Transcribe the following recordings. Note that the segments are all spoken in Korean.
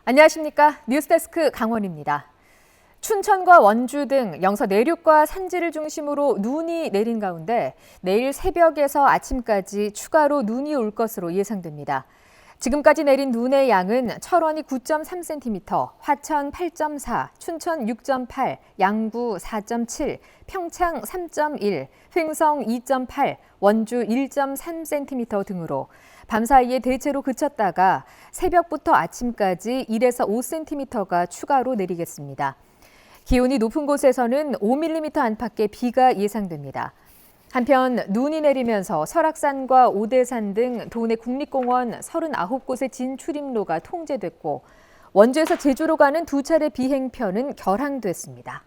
안녕하십니까. 뉴스데스크 강원입니다. 춘천과 원주 등 영서 내륙과 산지를 중심으로 눈이 내린 가운데 내일 새벽에서 아침까지 추가로 눈이 올 것으로 예상됩니다. 지금까지 내린 눈의 양은 철원이 9.3cm, 화천 8.4, 춘천 6.8, 양구 4.7, 평창 3.1, 횡성 2.8, 원주 1.3cm 등으로 밤사이에 대체로 그쳤다가 새벽부터 아침까지 1에서 5cm가 추가로 내리겠습니다. 기온이 높은 곳에서는 5mm 안팎의 비가 예상됩니다. 한편 눈이 내리면서 설악산과 오대산 등 도내 국립공원 39곳의 진출입로가 통제됐고 원주에서 제주로 가는 두 차례 비행편은 결항됐습니다.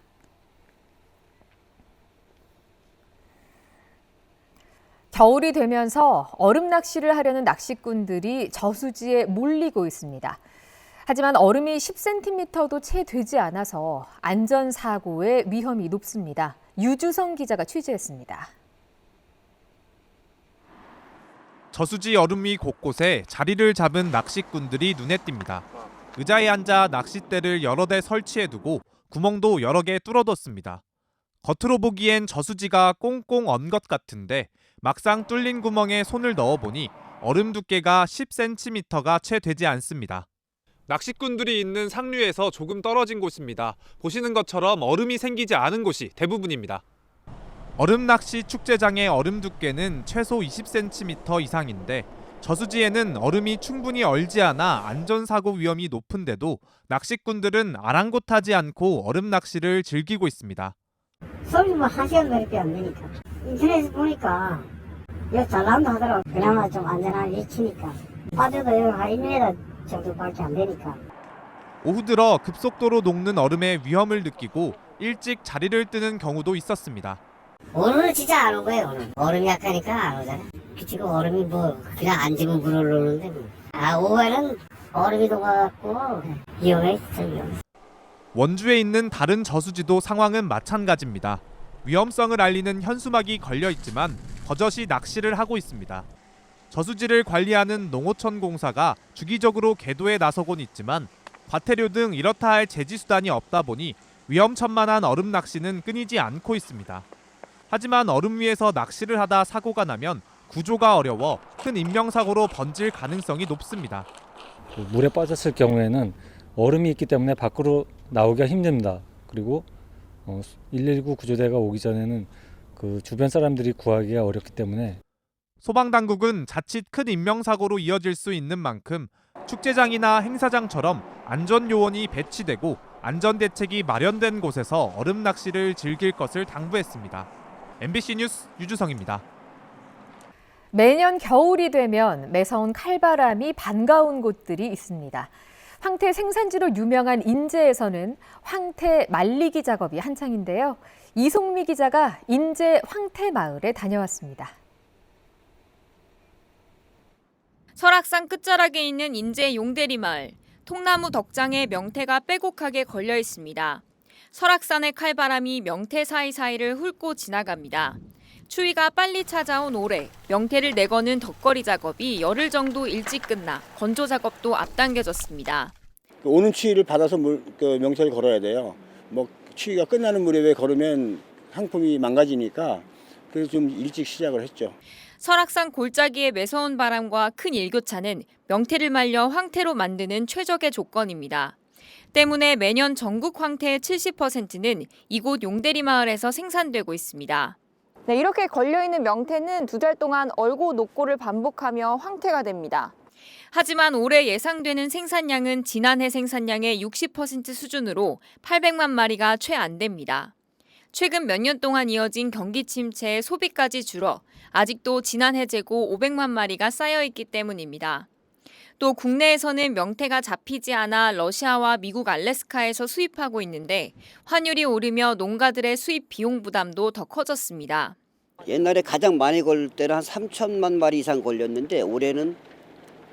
겨울이 되면서 얼음 낚시를 하려는 낚시꾼들이 저수지에 몰리고 있습니다. 하지만 얼음이 10cm도 채 되지 않아서 안전사고의 위험이 높습니다. 유주성 기자가 취재했습니다. 저수지 얼음 위 곳곳에 자리를 잡은 낚시꾼들이 눈에 띕니다. 의자에 앉아 낚싯대를 여러 대 설치해두고 구멍도 여러 개 뚫어뒀습니다. 겉으로 보기엔 저수지가 꽁꽁 언 것 같은데 막상 뚫린 구멍에 손을 넣어보니 얼음 두께가 10cm가 채 되지 않습니다. 낚시꾼들이 있는 상류에서 조금 떨어진 곳입니다. 보시는 것처럼 얼음이 생기지 않은 곳이 대부분입니다. 얼음 낚시 축제장의 얼음 두께는 최소 20cm 이상인데 저수지에는 얼음이 충분히 얼지 않아 안전사고 위험이 높은데도 낚시꾼들은 아랑곳하지 않고 얼음 낚시를 즐기고 있습니다. 서울이 1시간밖에 안 되니까 인터넷에서 보니까 여기 잘 나온다 하더라고. 그나마 좀 안전한 위치니까 빠져도 여기 한 1m 정도밖에 안 되니까. 오후 들어 급속도로 녹는 얼음의 위험을 느끼고 일찍 자리를 뜨는 경우도 있었습니다. 오늘은 진짜 안 온 거예요. 오늘 얼음이 약하니까 안 오잖아. 지금 얼음이 그냥 앉으면 물을 오르는데 오후에는 얼음이 녹아갖고 위험해. 원주에 있는 다른 저수지도 상황은 마찬가지입니다. 위험성을 알리는 현수막이 걸려 있지만 버젓이 낚시를 하고 있습니다. 저수지를 관리하는 농어촌공사가 주기적으로 계도에 나서곤 있지만 과태료 등 이렇다 할 제지수단이 없다 보니 위험천만한 얼음 낚시는 끊이지 않고 있습니다. 하지만 얼음 위에서 낚시를 하다 사고가 나면 구조가 어려워 큰 인명사고로 번질 가능성이 높습니다. 물에 빠졌을 경우에는 얼음이 있기 때문에 밖으로 나오기가 힘듭니다. 그리고 119 구조대가 오기 전에는 그 주변 사람들이 구하기가 어렵기 때문에 소방당국은 자칫 큰 인명사고로 이어질 수 있는 만큼 축제장이나 행사장처럼 안전요원이 배치되고 안전대책이 마련된 곳에서 얼음 낚시를 즐길 것을 당부했습니다. MBC 뉴스 유주성입니다. 매년 겨울이 되면 매서운 칼바람이 반가운 곳들이 있습니다. 황태 생산지로 유명한 인제에서는 황태 말리기 작업이 한창인데요. 이송미 기자가 인제 황태 마을에 다녀왔습니다. 설악산 끝자락에 있는 인제 용대리 마을. 통나무 덕장에 명태가 빼곡하게 걸려 있습니다. 설악산의 칼바람이 명태 사이사이를 훑고 지나갑니다. 추위가 빨리 찾아온 올해 명태를 내거는 덕거리 작업이 열흘 정도 일찍 끝나 건조 작업도 앞당겨졌습니다. 오는 추위를 받아서 명태를 걸어야 돼요. 추위가 끝나는 무렵에 걸으면 상품이 망가지니까 그래서 좀 일찍 시작을 했죠. 설악산 골짜기의 매서운 바람과 큰 일교차는 명태를 말려 황태로 만드는 최적의 조건입니다. 때문에 매년 전국 황태의 70%는 이곳 용대리 마을에서 생산되고 있습니다. 네, 이렇게 걸려있는 명태는 2달 동안 얼고 녹고를 반복하며 황태가 됩니다. 하지만 올해 예상되는 생산량은 지난해 생산량의 60% 수준으로 800만 마리가 채 안 됩니다. 최근 몇 년 동안 이어진 경기 침체에 소비까지 줄어 아직도 지난해 재고 500만 마리가 쌓여있기 때문입니다. 또 국내에서는 명태가 잡히지 않아 러시아와 미국 알래스카에서 수입하고 있는데 환율이 오르며 농가들의 수입 비용 부담도 더 커졌습니다. 옛날에 가장 많이 걸릴 때는 한 3천만 마리 이상 걸렸는데 올해는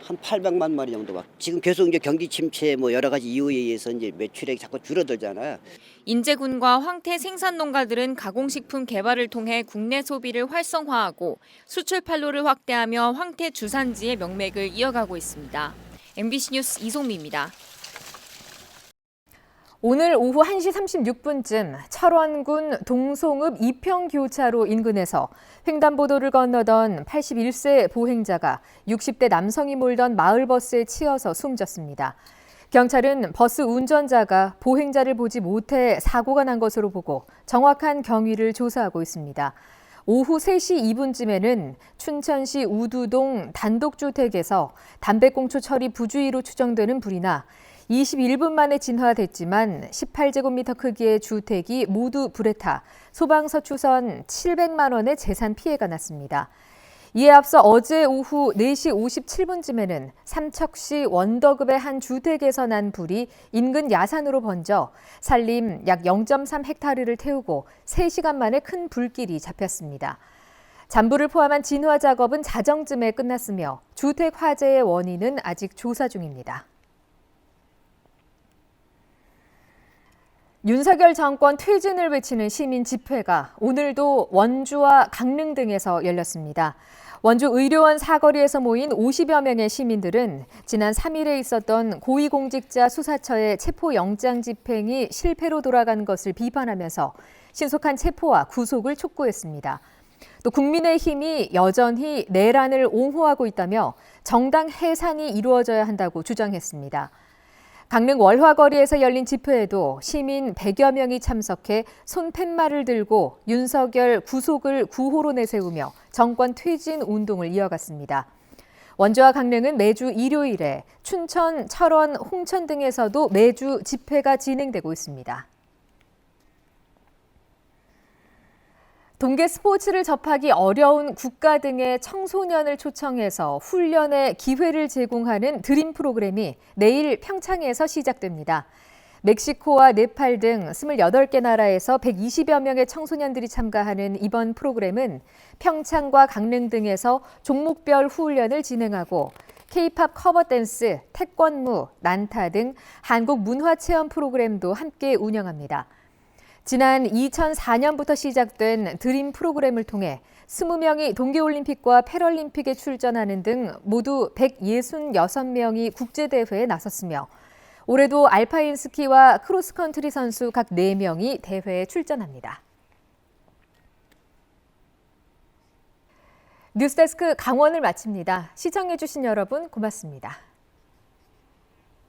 한 800만 마리 정도. 지금 계속 이제 경기 침체 여러 가지 이유에 의해서 이제 매출액이 자꾸 줄어들잖아요. 인제군과 황태 생산 농가들은 가공식품 개발을 통해 국내 소비를 활성화하고 수출 판로를 확대하며 황태 주산지의 명맥을 이어가고 있습니다. MBC 뉴스 이송미입니다. 오늘 오후 1시 36분쯤 철원군 동송읍 이평교차로 인근에서 횡단보도를 건너던 81세 보행자가 60대 남성이 몰던 마을버스에 치여서 숨졌습니다. 경찰은 버스 운전자가 보행자를 보지 못해 사고가 난 것으로 보고 정확한 경위를 조사하고 있습니다. 오후 3시 2분쯤에는 춘천시 우두동 단독주택에서 담배꽁초 처리 부주의로 추정되는 불이 나 21분 만에 진화됐지만 18제곱미터 크기의 주택이 모두 불에 타 소방서 추선 700만 원의 재산 피해가 났습니다. 이에 앞서 어제 오후 4시 57분쯤에는 삼척시 원더급의 한 주택에서 난 불이 인근 야산으로 번져 산림 약 0.3헥타르를 태우고 3시간 만에 큰 불길이 잡혔습니다. 잔불을 포함한 진화 작업은 자정쯤에 끝났으며 주택 화재의 원인은 아직 조사 중입니다. 윤석열 정권 퇴진을 외치는 시민 집회가 오늘도 원주와 강릉 등에서 열렸습니다. 원주 의료원 사거리에서 모인 50여 명의 시민들은 지난 3일에 있었던 고위공직자 수사처의 체포영장 집행이 실패로 돌아간 것을 비판하면서 신속한 체포와 구속을 촉구했습니다. 또 국민의힘이 여전히 내란을 옹호하고 있다며 정당 해산이 이루어져야 한다고 주장했습니다. 강릉 월화거리에서 열린 집회에도 시민 100여 명이 참석해 손팻말을 들고 윤석열 구속을 구호로 내세우며 정권 퇴진 운동을 이어갔습니다. 원주와 강릉은 매주 일요일에 춘천, 철원, 홍천 등에서도 매주 집회가 진행되고 있습니다. 동계 스포츠를 접하기 어려운 국가 등의 청소년을 초청해서 훈련의 기회를 제공하는 드림 프로그램이 내일 평창에서 시작됩니다. 멕시코와 네팔 등 28개 나라에서 120여 명의 청소년들이 참가하는 이번 프로그램은 평창과 강릉 등에서 종목별 훈련을 진행하고 K-팝 커버 댄스, 태권무, 난타 등 한국 문화 체험 프로그램도 함께 운영합니다. 지난 2004년부터 시작된 드림 프로그램을 통해 20명이 동계올림픽과 패럴림픽에 출전하는 등 모두 166명이 국제대회에 나섰으며 올해도 알파인 스키와 크로스컨트리 선수 각 4명이 대회에 출전합니다. 뉴스데스크 강원을 마칩니다. 시청해주신 여러분 고맙습니다.